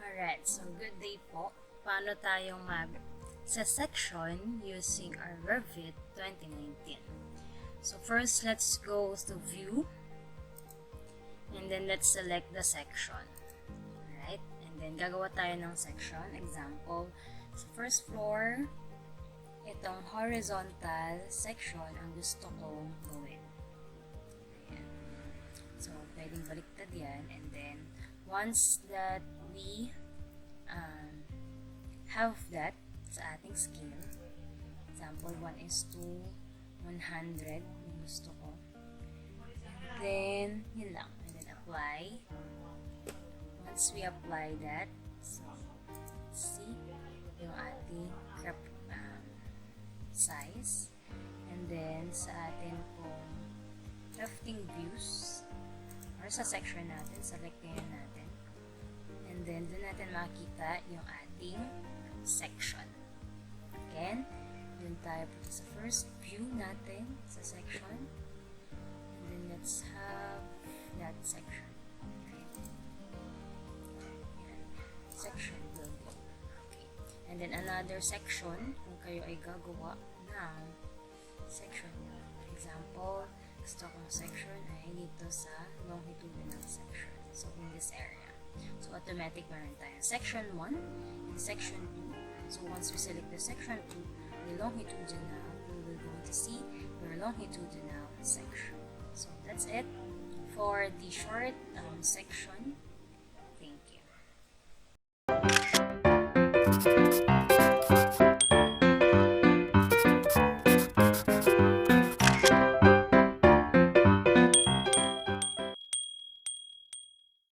Alright, so good day po. Paano tayong sa section using our Revit 2019? So first, let's go to view and then let's select the section. Alright, and then gagawa tayo ng section. Example, sa first floor, itong horizontal section ang gusto kong gawin. Ayan. So, pwedeng baliktad yan. And then, once that we have that sa ating scale, example, 1:100 yung gusto ko. And then, yun lang. And then, apply. Once we apply that, so, let's see yung ating crop size, and then sa atin pong crafting views or sa section natin, select ngayon natin, and then doon natin makita yung ating section. Again, doon tayo punta sa first view natin sa section, and then let's have that section. Okay. Yan. Section building. And then another section, kung kayo ay gagawa ng section. For example, gusto kong section ay dito sa longitudinal section. So, in this area. So, automatic meron tayo section 1 and section 2. So, once we select the section 2, the longitudinal, we will go to see your longitudinal section. So, that's it for the short section. Thank you.